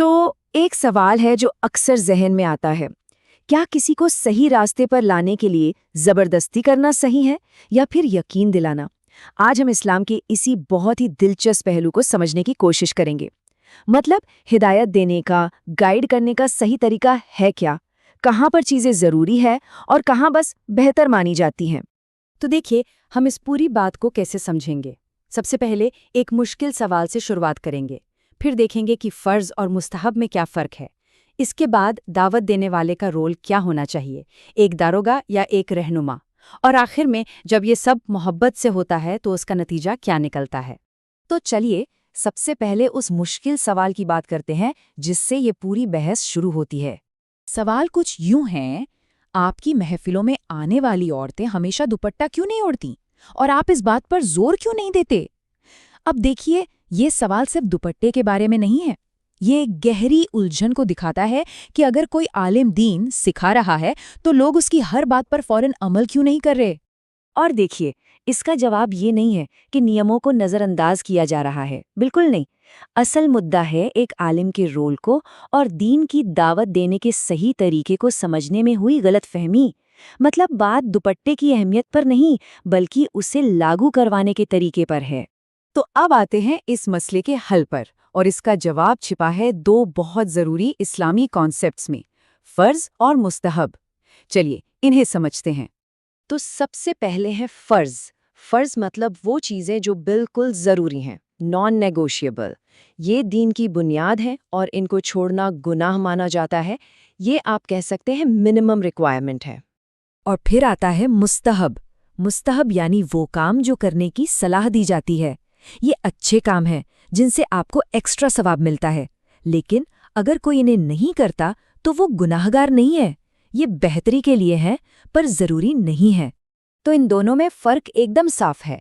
تو ایک سوال ہے جو اکثر ذہن میں آتا ہے، کیا کسی کو صحیح راستے پر لانے کے لیے زبردستی کرنا صحیح ہے یا پھر یقین دلانا؟ آج ہم اسلام کے اسی بہت ہی دلچسپ پہلو کو سمجھنے کی کوشش کریں گے۔ مطلب ہدایت دینے کا، گائیڈ کرنے کا صحیح طریقہ ہے کیا؟ کہاں پر چیزیں ضروری ہے اور کہاں بس بہتر مانی جاتی ہیں؟ تو دیکھیے، ہم اس پوری بات کو کیسے سمجھیں گے۔ سب سے پہلے ایک مشکل سوال سے شروعات کریں گے، پھر دیکھیں گے کہ فرض اور مستحب میں کیا فرق ہے۔ اس کے بعد دعوت دینے والے کا رول کیا ہونا چاہیے، ایک داروغہ یا ایک رہنما، اور آخر میں جب یہ سب محبت سے ہوتا ہے تو اس کا نتیجہ کیا نکلتا ہے۔ تو چلیے سب سے پہلے اس مشکل سوال کی بات کرتے ہیں جس سے یہ پوری بحث شروع ہوتی ہے۔ سوال کچھ یوں ہیں، آپ کی محفلوں میں آنے والی عورتیں ہمیشہ دوپٹہ کیوں نہیں اوڑھتیں اور آپ اس بات پر زور کیوں نہیں دیتے؟ اب دیکھیے، یہ سوال صرف دوپٹے کے بارے میں نہیں ہے، یہ ایک گہری الجھن کو دکھاتا ہے کہ اگر کوئی عالم دین سکھا رہا ہے تو لوگ اس کی ہر بات پر فوراً عمل کیوں نہیں کر رہے؟ اور دیکھیے، اس کا جواب یہ نہیں ہے کہ نیموں کو نظر انداز کیا جا رہا ہے، بالکل نہیں۔ اصل مدعا ہے ایک عالم کے رول کو اور دین کی دعوت دینے کے صحیح طریقے کو سمجھنے میں ہوئی غلط فہمی۔ مطلب بات دوپٹے کی اہمیت پر نہیں بلکہ اسے لاگو کروانے کے طریقے پر ہے۔ تو اب آتے ہیں اس مسئلے کے حل پر، اور اس کا جواب چھپا ہے دو بہت ضروری اسلامی کانسیپٹس میں، فرض اور مستحب۔ چلیے انہیں سمجھتے ہیں۔ تو سب سے پہلے ہے فرض۔ فرض مطلب وہ چیزیں جو بالکل ضروری ہیں، نان نیگوشیبل۔ یہ دین کی بنیاد ہے اور ان کو چھوڑنا گناہ مانا جاتا ہے۔ یہ آپ کہہ سکتے ہیں منیمم ریکوائرمنٹ ہے۔ اور پھر آتا ہے مستحب۔ مستحب یعنی وہ کام جو کرنے کی صلاح دی جاتی ہے۔ یہ اچھے کام ہیں جن سے آپ کو ایکسٹرا ثواب ملتا ہے، لیکن اگر کوئی انہیں نہیں کرتا تو وہ گناہگار نہیں ہے۔ یہ بہتری کے لیے ہے پر ضروری نہیں ہے۔ تو ان دونوں میں فرق ایک دم صاف ہے۔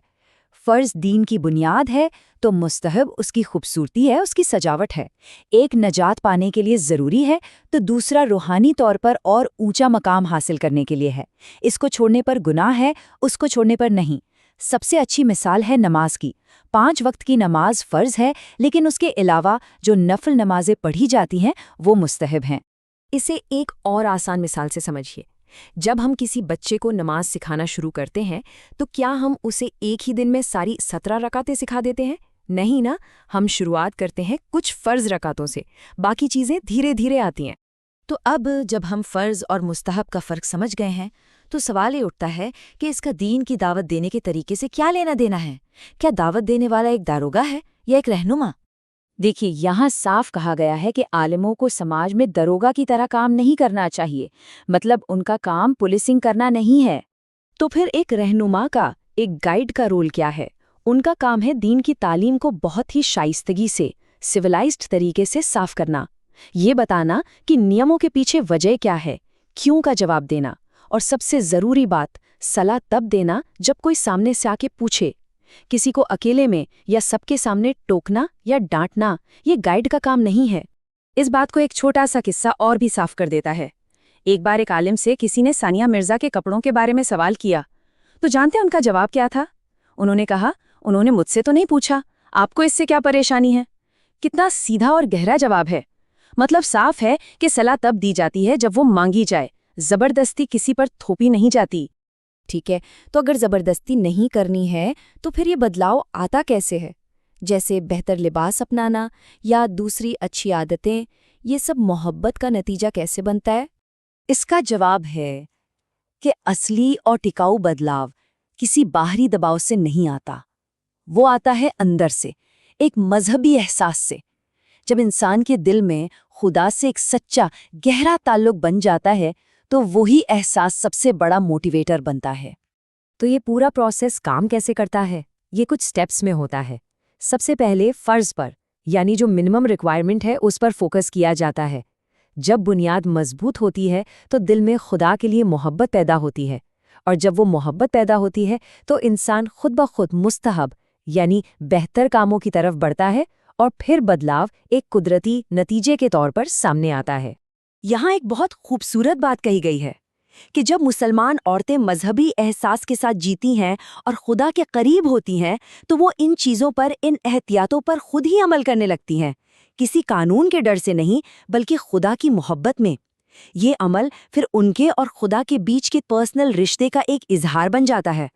فرض دین کی بنیاد ہے تو مستحب اس کی خوبصورتی ہے، اس کی سجاوٹ ہے۔ ایک نجات پانے کے لیے ضروری ہے تو دوسرا روحانی طور پر اور اونچا مقام حاصل کرنے کے لیے ہے۔ اس کو چھوڑنے پر گناہ ہے، اس کو چھوڑنے پر نہیں۔ سب سے اچھی مثال ہے نماز کی۔ 5 وقت کی نماز فرض ہے، لیکن اس کے علاوہ جو نفل نمازیں پڑھی جاتی ہیں وہ مستحب ہیں۔ اسے ایک اور آسان مثال سے سمجھیے۔ جب ہم کسی بچے کو نماز سکھانا شروع کرتے ہیں تو کیا ہم اسے ایک ہی دن میں ساری 17 رکعتیں سکھا دیتے ہیں؟ نہیں نا، ہم شروعات کرتے ہیں کچھ فرض رکعتوں سے، باقی چیزیں دھیرے دھیرے آتی ہیں۔ تو اب جب ہم فرض اور مستحب کا فرق سمجھ گئے ہیں تو سوال یہ اٹھتا ہے کہ اس کا دین کی دعوت دینے کے طریقے سے کیا لینا دینا ہے؟ کیا دعوت دینے والا ایک داروغہ ہے یا ایک رہنما؟ دیکھیے، یہاں صاف کہا گیا ہے کہ عالموں کو سماج میں داروغہ کی طرح کام نہیں کرنا چاہیے، مطلب ان کا کام پولیسنگ کرنا نہیں ہے۔ تو پھر ایک رہنما کا، ایک گائیڈ کا رول کیا ہے؟ ان کا کام ہے دین کی تعلیم کو بہت ہی شائستگی سے، سویلائزڈ طریقے سے صاف کرنا، یہ بتانا کہ نیموں کے پیچھے وجہ کیا ہے، کیوں کا جواب دینا، اور سب سے ضروری بات، صلاح تب دینا جب کوئی سامنے سے آ کے پوچھے۔ کسی کو اکیلے میں یا سب کے سامنے ٹوکنا یا ڈانٹنا یہ گائیڈ کا کام نہیں ہے۔ اس بات کو ایک چھوٹا سا قصہ اور بھی صاف کر دیتا ہے۔ ایک بار ایک عالم سے کسی نے ثانیہ مرزا کے کپڑوں کے بارے میں سوال کیا، تو جانتے ہیں ان کا جواب کیا تھا؟ انہوں نے کہا، انہوں نے مجھ سے تو نہیں پوچھا، آپ کو اس سے کیا پریشانی ہے؟ کتنا سیدھا اور گہرا جواب ہے۔ مطلب صاف ہے کہ صلاح تب دی جاتی ہے جب وہ مانگی جائے، زبردستی کسی پر تھوپی نہیں جاتی۔ ٹھیک ہے، تو اگر زبردستی نہیں کرنی ہے تو پھر یہ بدلاؤ آتا کیسے ہے؟ جیسے بہتر لباس اپنانا یا دوسری اچھی عادتیں، یہ سب محبت کا نتیجہ کیسے بنتا ہے؟ اس کا جواب ہے کہ اصلی اور ٹکاؤ بدلاؤ کسی باہری دباؤ سے نہیں آتا، وہ آتا ہے اندر سے، ایک مذہبی احساس سے۔ جب انسان کے دل میں خدا سے ایک سچا گہرا تعلق بن جاتا ہے تو وہی احساس سب سے بڑا موٹیویٹر بنتا ہے۔ تو یہ پورا پروسیس کام کیسے کرتا ہے؟ یہ کچھ سٹیپس میں ہوتا ہے۔ سب سے پہلے فرض پر، یعنی جو منیمم ریکوائرمنٹ ہے اس پر فوکس کیا جاتا ہے۔ جب بنیاد مضبوط ہوتی ہے تو دل میں خدا کے لیے محبت پیدا ہوتی ہے، اور جب وہ محبت پیدا ہوتی ہے تو انسان خود بخود مستحب یعنی بہتر کاموں کی طرف بڑھتا ہے، اور پھر بدلاؤ ایک قدرتی نتیجے کے طور پر سامنے آتا ہے۔ یہاں ایک بہت خوبصورت بات کہی گئی ہے کہ جب مسلمان عورتیں مذہبی احساس کے ساتھ جیتی ہیں اور خدا کے قریب ہوتی ہیں تو وہ ان چیزوں پر، ان احتیاطوں پر خود ہی عمل کرنے لگتی ہیں۔ کسی قانون کے ڈر سے نہیں بلکہ خدا کی محبت میں۔ یہ عمل پھر ان کے اور خدا کے بیچ کے پرسنل رشتے کا ایک اظہار بن جاتا ہے۔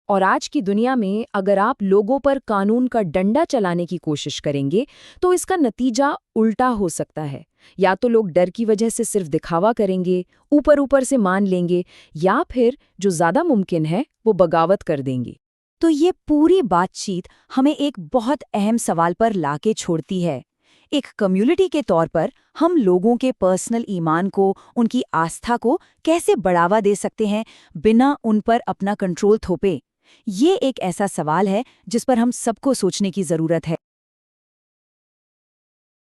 اور آج کی دنیا میں اگر آپ لوگوں پر قانون کا ڈنڈا چلانے کی کوشش کریں گے تو اس کا نتیجہ الٹا ہو سکتا ہے۔ یا تو لوگ ڈر کی وجہ سے صرف دکھاوا کریں گے، اوپر سے مان لیں گے، یا پھر جو زیادہ ممکن ہے وہ بغاوت کر دیں گے۔ تو یہ پوری بات چیت ہمیں ایک بہت اہم سوال پر لا کے چھوڑتی ہے۔ ایک کمیونٹی کے طور پر ہم لوگوں کے پرسنل ایمان کو، ان کی آستھا کو کیسے بڑھاوا دے سکتے ہیں بنا ان پر اپنا کنٹرول تھوپے؟ یہ ایک ایسا سوال ہے جس پر ہم سب کو سوچنے کی ضرورت ہے۔